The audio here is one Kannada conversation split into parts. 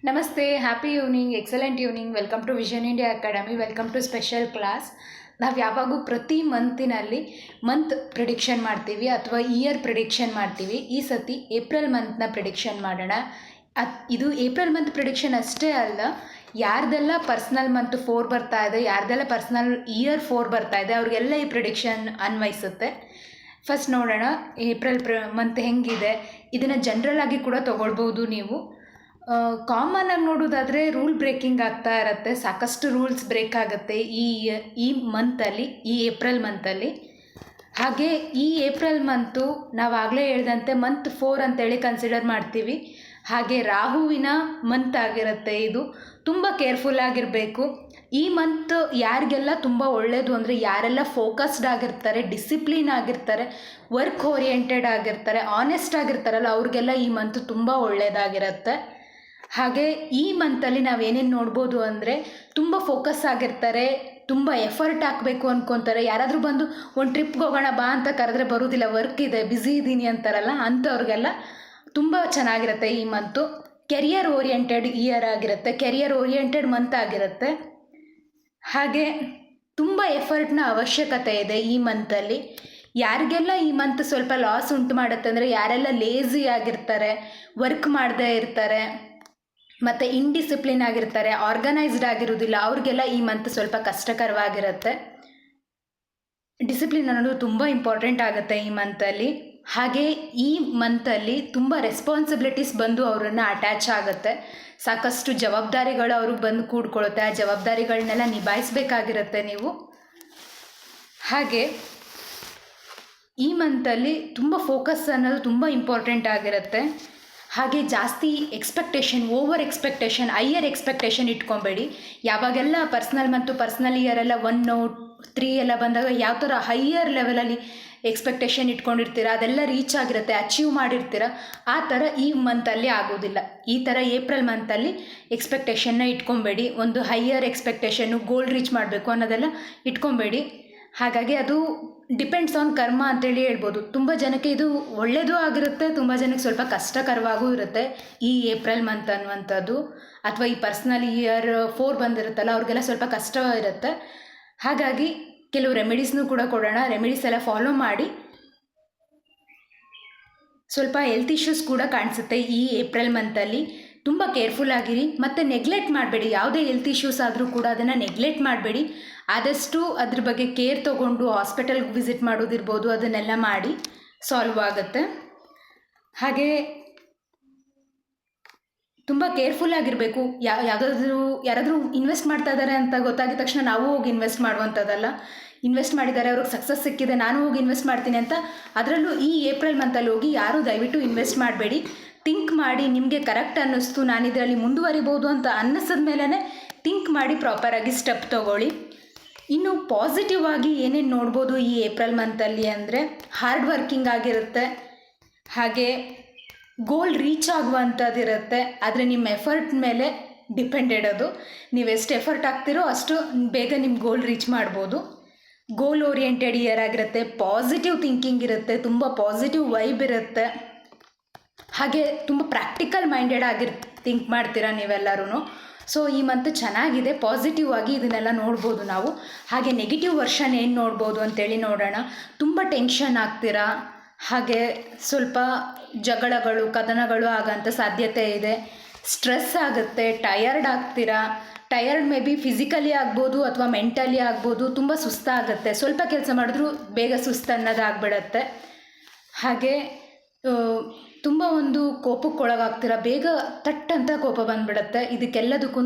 ನಮಸ್ತೆ, happy evening, excellent evening. Welcome to Vision India Academy. Welcome to special class. ನಾವು ಯಾವಾಗೂ ಪ್ರತಿ ಮಂತಿನಲ್ಲಿ ಮಂತ್ ಪ್ರಿಡಿಕ್ಷನ್ ಮಾಡ್ತೀವಿ ಅಥವಾ ಇಯರ್ ಪ್ರಿಡಿಕ್ಷನ್ ಮಾಡ್ತೀವಿ. ಈ ಸತಿ ಏಪ್ರಿಲ್ ಮಂತ್ನ ಪ್ರಿಡಿಕ್ಷನ್ ಮಾಡೋಣ. ಇದು ಏಪ್ರಿಲ್ ಮಂತ್ ಪ್ರಿಡಿಕ್ಷನ್ ಅಷ್ಟೇ ಅಲ್ಲ, ಯಾರ್ದೆಲ್ಲ ಪರ್ಸ್ನಲ್ ಮಂತ್ 4 ಬರ್ತಾ ಇದೆ, ಯಾರ್ದೆಲ್ಲ ಪರ್ಸ್ನಲ್ ಇಯರ್ 4 ಬರ್ತಾ ಇದೆ, ಅವ್ರಿಗೆಲ್ಲ ಈ ಪ್ರಿಡಿಕ್ಷನ್ ಅನ್ವಯಿಸುತ್ತೆ. ಫಸ್ಟ್ ನೋಡೋಣ ಏಪ್ರಿಲ್ ಮಂತ್ ಹೆಂಗಿದೆ. ಇದನ್ನು ಜನರಲ್ ಆಗಿ ಕೂಡ ತೊಗೊಳ್ಬೋದು ನೀವು. ಕಾಮನ್ ಆಗಿ ನೋಡೋದಾದರೆ ರೂಲ್ ಬ್ರೇಕಿಂಗ್ ಆಗ್ತಾ ಇರುತ್ತೆ, ಸಾಕಷ್ಟು ರೂಲ್ಸ್ ಬ್ರೇಕ್ ಆಗುತ್ತೆ ಈ ಮಂತಲ್ಲಿ, ಈ ಏಪ್ರಿಲ್ ಮಂತಲ್ಲಿ. ಹಾಗೆ ಈ ಏಪ್ರಿಲ್ ಮಂತು ನಾವಾಗಲೇ ಹೇಳ್ದಂತೆ ಮಂತ್ 4 ಅಂತೇಳಿ ಕನ್ಸಿಡರ್ ಮಾಡ್ತೀವಿ. ಹಾಗೆ ರಾಹುವಿನ ಮಂತ್ ಆಗಿರುತ್ತೆ ಇದು. ತುಂಬ ಕೇರ್ಫುಲ್ ಆಗಿರಬೇಕು. ಈ ಮಂತ್ ಯಾರಿಗೆಲ್ಲ ತುಂಬ ಒಳ್ಳೆಯದು ಅಂದರೆ ಯಾರೆಲ್ಲ ಫೋಕಸ್ಡ್ ಆಗಿರ್ತಾರೆ, ಡಿಸಿಪ್ಲಿನ್ ಆಗಿರ್ತಾರೆ, ವರ್ಕ್ ಓರಿಯೆಂಟೆಡ್ ಆಗಿರ್ತಾರೆ, ಆನೆಸ್ಟ್ ಆಗಿರ್ತಾರಲ್ಲ, ಅವ್ರಿಗೆಲ್ಲ ಈ ಮಂತ್ ತುಂಬ ಒಳ್ಳೆಯದಾಗಿರುತ್ತೆ. ಹಾಗೆ ಈ ಮಂತಲ್ಲಿ ನಾವೇನೇನು ನೋಡ್ಬೋದು ಅಂದರೆ ತುಂಬ ಫೋಕಸ್ ಆಗಿರ್ತಾರೆ, ತುಂಬ ಎಫರ್ಟ್ ಹಾಕಬೇಕು ಅಂದ್ಕೊತಾರೆ. ಯಾರಾದರೂ ಬಂದು ಒಂದು ಟ್ರಿಪ್ಗೆ ಹೋಗೋಣ ಬಾ ಅಂತ ಕರೆದ್ರೆ ಬರೋದಿಲ್ಲ, ವರ್ಕ್ ಇದೆ, ಬ್ಯುಸಿ ಇದ್ದೀನಿ ಅಂತಾರಲ್ಲ, ಅಂಥವ್ರಿಗೆಲ್ಲ ತುಂಬ ಚೆನ್ನಾಗಿರುತ್ತೆ ಈ ಮಂತು. ಕೆರಿಯರ್ ಓರಿಯೆಂಟೆಡ್ ಇಯರ್ ಆಗಿರುತ್ತೆ, ಕೆರಿಯರ್ ಓರಿಯೆಂಟೆಡ್ ಮಂತ್ ಆಗಿರುತ್ತೆ. ಹಾಗೆ ತುಂಬ ಎಫರ್ಟ್ನ ಅವಶ್ಯಕತೆ ಇದೆ ಈ ಮಂತಲ್ಲಿ. ಯಾರಿಗೆಲ್ಲ ಈ ಮಂತ್ ಸ್ವಲ್ಪ ಲಾಸ್ ಉಂಟು ಮಾಡುತ್ತೆ ಅಂದರೆ ಯಾರೆಲ್ಲ ಲೇಝಿ ಆಗಿರ್ತಾರೆ, ವರ್ಕ್ ಮಾಡದೇ ಇರ್ತಾರೆ, ಮತ್ತು ಇನ್ಡಿಸಿಪ್ಲಿನ್ ಆಗಿರ್ತಾರೆ, ಆರ್ಗನೈಸ್ಡ್ ಆಗಿರೋದಿಲ್ಲ, ಅವ್ರಿಗೆಲ್ಲ ಈ ಮಂತ್ ಸ್ವಲ್ಪ ಕಷ್ಟಕರವಾಗಿರುತ್ತೆ. ಡಿಸಿಪ್ಲಿನ್ ಅನ್ನೋದು ತುಂಬ ಇಂಪಾರ್ಟೆಂಟ್ ಆಗುತ್ತೆ ಈ ಮಂತಲ್ಲಿ. ಹಾಗೆ ಈ ಮಂತಲ್ಲಿ ತುಂಬ ರೆಸ್ಪಾನ್ಸಿಬಿಲಿಟೀಸ್ ಬಂದು ಅವರನ್ನು ಅಟ್ಯಾಚ್ ಆಗುತ್ತೆ. ಸಾಕಷ್ಟು ಜವಾಬ್ದಾರಿಗಳು ಅವ್ರಿಗೆ ಬಂದು ಕೂಡ್ಕೊಳ್ಳುತ್ತೆ. ಆ ಜವಾಬ್ದಾರಿಗಳನ್ನೆಲ್ಲ ನಿಭಾಯಿಸಬೇಕಾಗಿರುತ್ತೆ ನೀವು. ಹಾಗೆ ಈ ಮಂತಲ್ಲಿ ತುಂಬ ಫೋಕಸ್ ಅನ್ನೋದು ತುಂಬ ಇಂಪಾರ್ಟೆಂಟ್ ಆಗಿರುತ್ತೆ. ಹಾಗೆ ಜಾಸ್ತಿ ಓವರ್ ಎಕ್ಸ್ಪೆಕ್ಟೇಷನ್, ಹೈಯರ್ ಎಕ್ಸ್ಪೆಕ್ಟೇಷನ್ ಇಟ್ಕೊಬೇಡಿ. ಯಾವಾಗೆಲ್ಲ ಪರ್ಸ್ನಲ್ ಮತ್ತು ಪರ್ಸ್ನಲ್ ಇಯರೆಲ್ಲ 1, 3 ಎಲ್ಲ ಬಂದಾಗ ಯಾವ ಥರ ಹೈಯರ್ ಲೆವೆಲಲ್ಲಿ ಎಕ್ಸ್ಪೆಕ್ಟೇಷನ್ ಇಟ್ಕೊಂಡಿರ್ತೀರ, ಅದೆಲ್ಲ ರೀಚ್ ಆಗಿರುತ್ತೆ, ಅಚೀವ್ ಮಾಡಿರ್ತೀರ. ಆ ಥರ ಈ ಮಂತಲ್ಲಿ ಆಗೋದಿಲ್ಲ. ಈ ಥರ ಏಪ್ರಿಲ್ ಮಂತಲ್ಲಿ ಎಕ್ಸ್ಪೆಕ್ಟೇಷನ್ನ ಇಟ್ಕೊಬೇಡಿ. ಒಂದು ಹೈಯರ್ ಎಕ್ಸ್ಪೆಕ್ಟೇಷನ್ನು, ಗೋಲ್ ರೀಚ್ ಮಾಡಬೇಕು ಅನ್ನೋದೆಲ್ಲ ಇಟ್ಕೊಬೇಡಿ. ಹಾಗಾಗಿ ಅದು ಡಿಪೆಂಡ್ಸ್ ಆನ್ ಕರ್ಮ ಅಂತೇಳಿ ಹೇಳ್ಬೋದು. ತುಂಬ ಜನಕ್ಕೆ ಇದು ಒಳ್ಳೆಯದು ಆಗಿರುತ್ತೆ, ತುಂಬ ಜನಕ್ಕೆ ಸ್ವಲ್ಪ ಕಷ್ಟಕರವಾಗೂ ಇರುತ್ತೆ ಈ ಏಪ್ರಿಲ್ ಮಂತ್ ಅನ್ನುವಂಥದ್ದು. ಅಥವಾ ಈ ಪರ್ಸ್ನಲ್ ಇಯರ್ 4 ಬಂದಿರುತ್ತಲ್ಲ, ಅವ್ರಿಗೆಲ್ಲ ಸ್ವಲ್ಪ ಕಷ್ಟ ಇರುತ್ತೆ. ಹಾಗಾಗಿ ಕೆಲವು ರೆಮಿಡೀಸ್ನೂ ಕೂಡ ಕೊಡೋಣ. ರೆಮಿಡೀಸ್ ಎಲ್ಲ ಫಾಲೋ ಮಾಡಿ. ಸ್ವಲ್ಪ ಹೆಲ್ತ್ ಇಶ್ಯೂಸ್ ಕೂಡ ಕಾಣಿಸುತ್ತೆ ಈ ಏಪ್ರಿಲ್ ಮಂತಲ್ಲಿ. ತುಂಬ ಕೇರ್ಫುಲ್ ಆಗಿರಿ ಮತ್ತು ನೆಗ್ಲೆಕ್ಟ್ ಮಾಡಬೇಡಿ. ಯಾವುದೇ ಹೆಲ್ತ್ ಇಶ್ಯೂಸ್ ಆದರೂ ಕೂಡ ಅದನ್ನು ನೆಗ್ಲೆಕ್ಟ್ ಮಾಡಬೇಡಿ. ಆದಷ್ಟು ಅದ್ರ ಬಗ್ಗೆ ಕೇರ್ ತೊಗೊಂಡು ಹಾಸ್ಪಿಟಲ್ಗೆ ವಿಸಿಟ್ ಮಾಡೋದಿರ್ಬೋದು, ಅದನ್ನೆಲ್ಲ ಮಾಡಿ ಸಾಲ್ವ್ ಆಗುತ್ತೆ. ಹಾಗೆ ತುಂಬ ಕೇರ್ಫುಲ್ ಆಗಿರಬೇಕು. ಯಾರಾದರೂ ಇನ್ವೆಸ್ಟ್ ಮಾಡ್ತಾ ಇದ್ದಾರೆ ಅಂತ ಗೊತ್ತಾಗಿದ ತಕ್ಷಣ ನಾವು ಹೋಗಿ ಇನ್ವೆಸ್ಟ್ ಮಾಡುವಂಥದ್ದಲ್ಲ. ಇನ್ವೆಸ್ಟ್ ಮಾಡಿದ್ದಾರೆ, ಅವ್ರಿಗೆ ಸಕ್ಸಸ್ ಸಿಕ್ಕಿದೆ, ನಾನು ಹೋಗಿ ಇನ್ವೆಸ್ಟ್ ಮಾಡ್ತೀನಿ ಅಂತ, ಅದರಲ್ಲೂ ಈ ಏಪ್ರಿಲ್ ಮಂತಲ್ಲಿ ಹೋಗಿ ಯಾರೂ ದಯವಿಟ್ಟು ಇನ್ವೆಸ್ಟ್ ಮಾಡಬೇಡಿ. ಥಿಂಕ್ ಮಾಡಿ, ನಿಮಗೆ ಕರೆಕ್ಟ್ ಅನ್ನಿಸ್ತು, ನಾನು ಇದರಲ್ಲಿ ಮುಂದುವರಿಬೋದು ಅಂತ ಅನ್ನಿಸಿದ ಮೇಲೇ ಥಿಂಕ್ ಮಾಡಿ ಪ್ರಾಪರಾಗಿ ಸ್ಟೆಪ್ ತೊಗೊಳ್ಳಿ. ಇನ್ನು ಪಾಸಿಟಿವ್ ಆಗಿ ಏನೇನು ನೋಡ್ಬೋದು ಈ ಏಪ್ರಿಲ್ ಮಂತಲ್ಲಿ ಅಂದರೆ ಹಾರ್ಡ್ ವರ್ಕಿಂಗ್ ಆಗಿರುತ್ತೆ. ಹಾಗೆ ಗೋಲ್ ರೀಚ್ ಆಗುವಂಥದ್ದಿರುತ್ತೆ. ಆದರೆ ನಿಮ್ಮ ಎಫರ್ಟ್ ಮೇಲೆ ಡಿಪೆಂಡೆಡ್ ಅದು. ನೀವು ಎಷ್ಟು ಎಫರ್ಟ್ ಹಾಕ್ತಿರೋ ಅಷ್ಟು ಬೇಗ ನಿಮ್ಮ ಗೋಲ್ ರೀಚ್ ಮಾಡ್ಬೋದು. ಗೋಲ್ ಓರಿಯೆಂಟೆಡ್ ಇಯರ್ ಆಗಿರುತ್ತೆ, ಪಾಸಿಟಿವ್ ಥಿಂಕಿಂಗ್ ಇರುತ್ತೆ, ತುಂಬ ಪಾಸಿಟಿವ್ ವೈಬ್ ಇರುತ್ತೆ. ಹಾಗೆ ತುಂಬ ಪ್ರಾಕ್ಟಿಕಲ್ ಮೈಂಡೆಡ್ ಥಿಂಕ್ ಮಾಡ್ತೀರಾ ನೀವೆಲ್ಲರೂ. ಸೊ ಈ ಮಂತ್ ಚೆನ್ನಾಗಿದೆ, ಪಾಸಿಟಿವ್ ಆಗಿ ಇದನ್ನೆಲ್ಲ ನೋಡ್ಬೋದು ನಾವು. ಹಾಗೆ ನೆಗೆಟಿವ್ ವರ್ಷನ್ ಏನು ನೋಡ್ಬೋದು ಅಂತೇಳಿ ನೋಡೋಣ. ತುಂಬ ಟೆನ್ಷನ್ ಆಗ್ತೀರಾ, ಹಾಗೆ ಸ್ವಲ್ಪ ಜಗಳಗಳು, ಕದನಗಳು ಆಗೋಂಥ ಸಾಧ್ಯತೆ ಇದೆ. ಸ್ಟ್ರೆಸ್ ಆಗುತ್ತೆ, ಟಯರ್ಡ್ ಆಗ್ತೀರಾ. ಟಯರ್ಡ್ ಮೇ ಬಿ ಫಿಸಿಕಲಿ ಆಗ್ಬೋದು ಅಥವಾ ಮೆಂಟಲಿ ಆಗ್ಬೋದು. ತುಂಬ ಸುಸ್ತಾಗುತ್ತೆ, ಸ್ವಲ್ಪ ಕೆಲಸ ಮಾಡಿದ್ರೂ ಬೇಗ ಸುಸ್ತು ಅನ್ನೋದಾಗ್ಬಿಡತ್ತೆ. ಹಾಗೆ ತುಂಬ ಒಂದು ಕೋಪಕ್ಕೊಳಗಾಗ್ತೀರ, ಬೇಗ ತಟ್ಟಂತ ಕೋಪ ಬಂದುಬಿಡುತ್ತೆ. ಇದಕ್ಕೆಲ್ಲದಕ್ಕೂ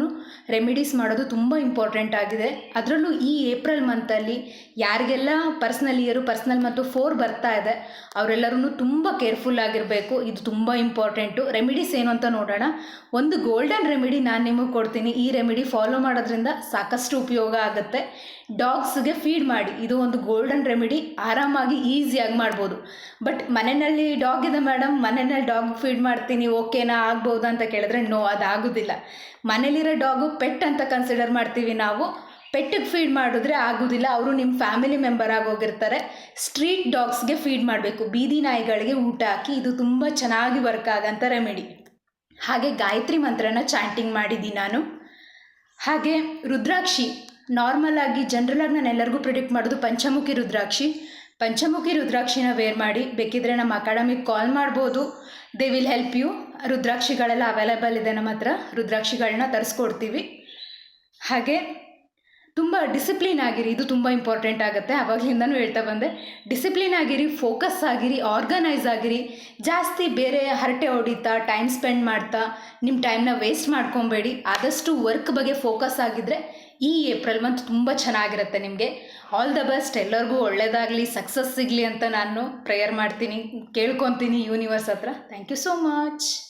ರೆಮಿಡೀಸ್ ಮಾಡೋದು ತುಂಬ ಇಂಪಾರ್ಟೆಂಟ್ ಆಗಿದೆ. ಅದರಲ್ಲೂ ಈ ಏಪ್ರಿಲ್ ಮಂತಲ್ಲಿ ಯಾರಿಗೆಲ್ಲ ಪರ್ಸ್ನಲ್ ಇಯರು, ಪರ್ಸ್ನಲ್ ಮತ್ತು 4 ಬರ್ತಾ ಇದೆ, ಅವರೆಲ್ಲರೂ ತುಂಬ ಕೇರ್ಫುಲ್ ಆಗಿರಬೇಕು. ಇದು ತುಂಬ ಇಂಪಾರ್ಟೆಂಟು. ರೆಮಿಡೀಸ್ ಏನು ಅಂತ ನೋಡೋಣ. ಒಂದು ಗೋಲ್ಡನ್ ರೆಮಿಡಿ ನಾನು ನಿಮಗೆ ಕೊಡ್ತೀನಿ. ಈ ರೆಮಿಡಿ ಫಾಲೋ ಮಾಡೋದ್ರಿಂದ ಸಾಕಷ್ಟು ಉಪಯೋಗ ಆಗುತ್ತೆ. ಡಾಗ್ಸ್ಗೆ ಫೀಡ್ ಮಾಡಿ, ಇದು ಒಂದು ಗೋಲ್ಡನ್ ರೆಮಿಡಿ. ಆರಾಮಾಗಿ ಈಸಿಯಾಗಿ ಮಾಡ್ಬೋದು. ಬಟ್ ಮನೆಯಲ್ಲಿ ಡಾಗ್ ಇದೆ ಮೇಡಮ್, ಮನೆಯಲ್ಲಿ ಡಾಗ್ ಫೀಡ್ ಮಾಡ್ತೀನಿ, ಓಕೆನಾ, ಆಗ್ಬೋದು ಅಂತ ಕೇಳಿದ್ರೆ ನೋ, ಅದಾಗೋದಿಲ್ಲ. ಮನೇಲಿರೋ ಡಾಗು ಪೆಟ್ ಅಂತ ಕನ್ಸಿಡರ್ ಮಾಡ್ತೀವಿ ನಾವು. ಪೆಟ್ಟಿಗೆ ಫೀಡ್ ಮಾಡಿದ್ರೆ ಆಗೋದಿಲ್ಲ, ಅವರು ನಿಮ್ಮ ಫ್ಯಾಮಿಲಿ ಮೆಂಬರ್ ಆಗೋಗಿರ್ತಾರೆ. ಸ್ಟ್ರೀಟ್ ಡಾಗ್ಸ್ಗೆ ಫೀಡ್ ಮಾಡಬೇಕು, ಬೀದಿ ನಾಯಿಗಳಿಗೆ ಊಟ ಹಾಕಿ. ಇದು ತುಂಬ ಚೆನ್ನಾಗಿ ವರ್ಕ್ ಆಗೋಂಥ ರೆಮಿಡಿ. ಹಾಗೆ ಗಾಯತ್ರಿ ಮಂತ್ರನ ಚಾಂಟಿಂಗ್ ಮಾಡಿದ್ದೀನಿ ನಾನು. ಹಾಗೆ ರುದ್ರಾಕ್ಷಿ ನಾರ್ಮಲ್ ಆಗಿ ಜನರಲಾಗಿ ನಾನು ಎಲ್ಲರಿಗೂ ಪ್ರಿಡಿಕ್ಟ್ ಮಾಡೋದು ಪಂಚಮುಖಿ ರುದ್ರಾಕ್ಷಿ. ಪಂಚಮುಖಿ ರುದ್ರಾಕ್ಷಿನ ವೇರ್ ಮಾಡಿ, ಬೇಕಿದ್ರೆ ನಮ್ಮ ಅಕಾಡೆಮಿಗೆ ಕಾಲ್ ಮಾಡ್ಬೋದು, ದೇ ವಿಲ್ ಹೆಲ್ಪ್ ಯು. ರುದ್ರಾಕ್ಷಿಗಳೆಲ್ಲ ಅವೈಲೇಬಲ್ ಇದೆ ನಮ್ಮ ಹತ್ರ, ರುದ್ರಾಕ್ಷಿಗಳನ್ನ ತರಿಸ್ಕೊಡ್ತೀವಿ. ಹಾಗೆ ತುಂಬ ಡಿಸಿಪ್ಲಿನ್ ಆಗಿರಿ, ಇದು ತುಂಬ ಇಂಪಾರ್ಟೆಂಟ್ ಆಗುತ್ತೆ. ಆವಾಗಲಿಂದನೂ ಹೇಳ್ತಾ ಬಂದೆ, ಡಿಸಿಪ್ಲಿನ್ ಆಗಿರಿ, ಫೋಕಸ್ ಆಗಿರಿ, ಆರ್ಗನೈಸ್ ಆಗಿರಿ. ಜಾಸ್ತಿ ಬೇರೆ ಹರಟೆ ಹೊಡಿತಾ ಟೈಮ್ ಸ್ಪೆಂಡ್ ಮಾಡ್ತಾ ನಿಮ್ಮ ಟೈಮ್ನ ವೇಸ್ಟ್ ಮಾಡ್ಕೊಬೇಡಿ. ಆದಷ್ಟು ವರ್ಕ್ ಬಗ್ಗೆ ಫೋಕಸ್ ಆಗಿದ್ದರೆ ಈ ಏಪ್ರಿಲ್ ಮಂತ್ ತುಂಬ ಚೆನ್ನಾಗಿರುತ್ತೆ ನಿಮಗೆ. ಆಲ್ ದ ಬೆಸ್ಟ್, ಎಲ್ಲರಿಗೂ ಒಳ್ಳೆಯದಾಗಲಿ, ಸಕ್ಸಸ್ ಸಿಗಲಿ ಅಂತ ನಾನು ಪ್ರೇಯರ್ ಮಾಡ್ತೀನಿ, ಕೇಳ್ಕೊತೀನಿ ಯೂನಿವರ್ಸ್ ಹತ್ರ. Thank you so much.